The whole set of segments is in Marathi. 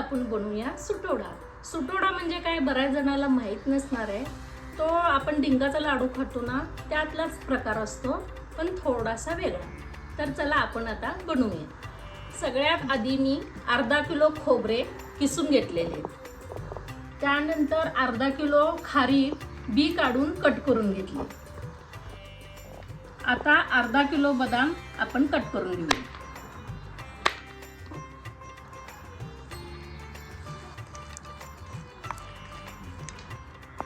आपण बनवूया सुटोडा। सुटोडा म्हणजे काय बऱ्याच जणांना माहीत नसणार आहे। तो आपण डिंकाचा लाडू खातो ना त्यातलाच प्रकार असतो, पण थोडासा वेगळा। तर चला आपण आता बनवूया। सगळ्यात आधी मी अर्धा किलो खोबरे किसून घेतलेले, त्यानंतर अर्धा किलो खारीक बी काढून कट करून घेतली। आता अर्धा किलो बदाम आपण कट करून घेऊया।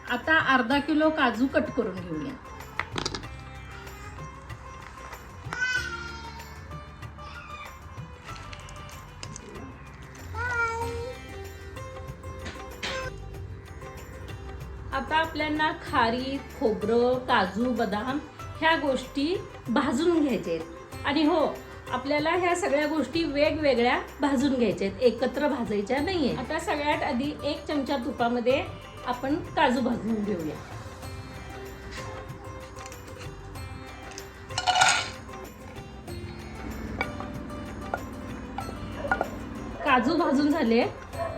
आता अर्धा किलो काजू कट करून घेऊया। आता आपल्याला खारी, खोबरं, काजू, बदाम ह्या गोष्टी भाजून घ्यायच्या आहेत। आणि हो, आपल्याला ह्या सगळ्या गोष्टी वेगवेगळ्या भाजून घ्यायच्या आहेत, एकत्र भाजायच्या नाहीये। आता सगळ्यात आधी 1 चमचा तुपामध्ये आपण काजू भाजून घेऊया। काजू भाजून झाले,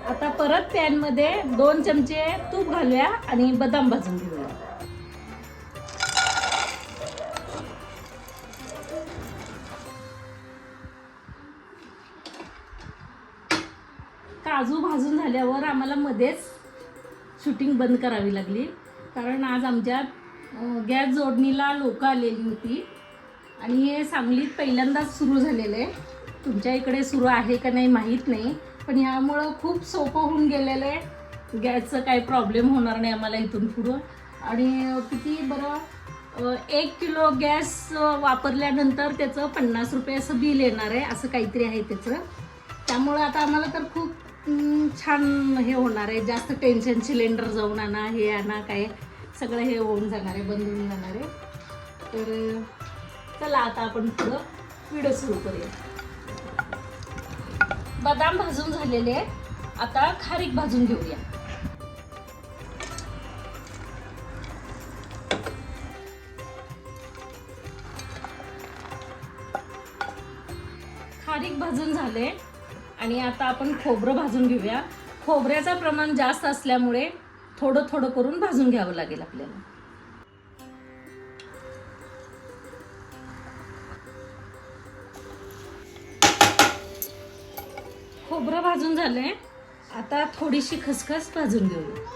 आता परत पॅन मध्ये 2 चमचे तूप घालूया आणि बदाम भाजून घेऊया। काजू भाजून झाल्यावर आम्हाला मध्येच शूटिंग बंद करावी लागली, कारण आज आमच्यात गॅस जोडणीला लोक आलेली होती आणि हे सांगलीत पहिल्यांदाच सुरू झालेलं आहे। तुमच्या इकडे सुरू आहे का नाही माहीत नाही, पण ह्यामुळं खूप सोपं होऊन गेलेलं आहे। गॅसचं काही प्रॉब्लेम होणार नाही आम्हाला इथून पुढं। आणि किती बरं 1 किलो गॅस वापरल्यानंतर त्याचं 50 रुपये असं बिल येणार आहे, असं काहीतरी आहे त्याचं। त्यामुळं आता आम्हाला तर खूप छान हे होणार आहे, जास्त टेन्शन सिलेंडर जाऊन आणा, हे आणा, काय सगळं हे होऊन जाणार आहे, बंद होऊन जाणार आहे। तर चला आता आपण पुढं व्हिडिओ सुरू करूया। बदाम भाजून झालेले, आता खारीक भाजून घेऊया। खारीक भाजून झाले आणि आता आपण खोबरं भाजून घेऊया। खोबऱ्याचं प्रमाण जास्त असल्यामुळे थोडं थोडं करून भाजून घ्यावं लागेल आपल्याला। खोबरं भाजून झाले, आता थोडीशी खसखस भाजून घेऊया।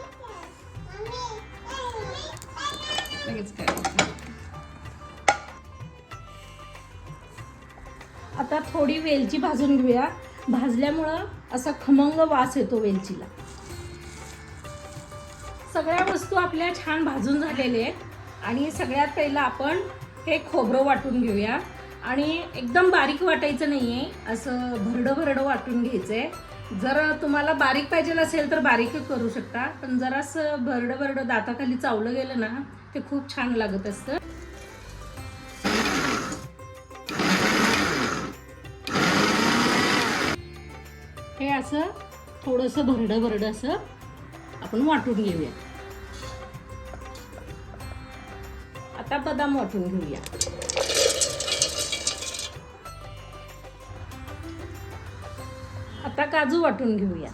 आता थोडी वेलची भाजून घेऊया, भाजल्यामुळं असा खमंग वास येतो वेलचीला। सगळ्या वस्तू आपल्या छान भाजून झालेल्या आहेत आणि सगळ्यात पहिलं आपण हे खोबरं वाटून घेऊया। आणि एकदम बारीक वाटायचं नाहीये, असं भरडं भरडं वाटून घ्यायचंय। जर तुम्हाला बारीक पाहिजे असेल तर बारीक करू शकता, पण जरासं भरडं भरडं दाताखाली चावलं गेलं ना ते खूप छान लागत असतं। हे असं थोडंसं भरडं भरडं असं आपण वाटून घेऊया। आता बदाम वाटून घेऊया। आता काजू वाटून घेऊया।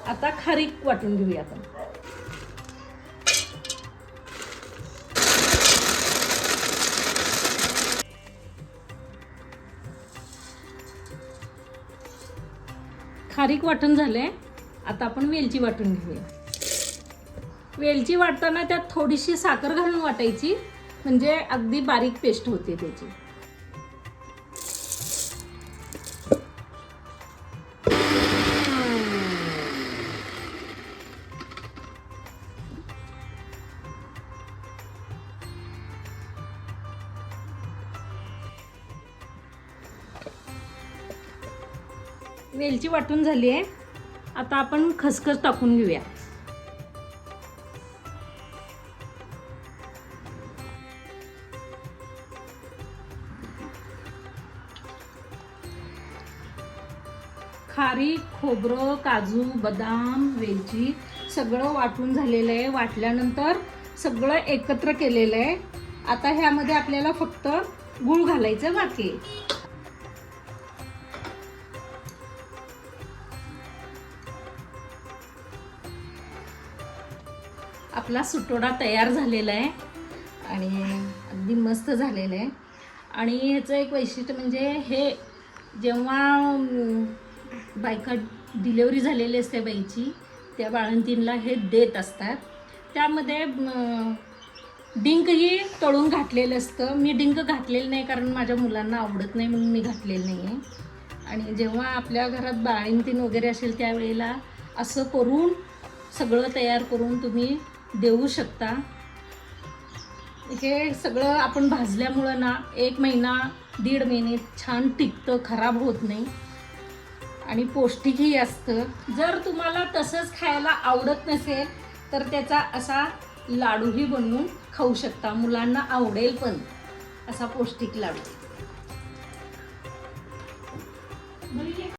आता खारीक वाटून घेऊया आपण। खारीक वाटून झाले, आता आपण वेलची वाटून घेऊया। वेलची वाटताना त्यात थोडीशी साखर घालून वाटायची, म्हणजे अगदी बारीक पेस्ट होते त्याची। वेलची वाटून झाली आहे, आता आपण खसखस टाकून घेऊया। खारीक, खोबरं, काजू, बदाम, वेलची सगळं वाटून झालेलं आहे. वाटल्यानंतर सगळं एकत्र केलेलं आहे. आता ह्यामध्ये आपल्याला फक्त गूळ घालायचं बाकी आहे. आपला सुटोडा तयार झालेला आहे आणि अगदी मस्त झालेलं आहे. आणि ह्याचं एक वैशिष्ट्य म्हणजे हे जेव्हा बायका डिलेवरी झालेली असते बाईची, त्या बाळंतीणला हे देत असतात. त्यामध्ये डिंकही तळून घातलेलं असतं. मी डिंक घातलेलं नाही कारण माझ्या मुलांना आवडत नाही म्हणून मी घातलेलं नाही आहे. आणि जेव्हा आपल्या घरात बाळंतीण वगैरे असेल त्यावेळेला असं करून सगळं तयार करून तुम्ही देऊ शकता. हे सगळं आपण भाजल्यामुळं ना 1 महिना 1.5 महिने छान टिकतं, खराब होत नाही आणि पौष्टिकही असतं. जर तुम्हाला तसंच खायला आवडत नसेल तर त्याचा असा लाडूही बनवून खाऊ शकता. मुलांना आवडेल पण असा पौष्टिक लाडू.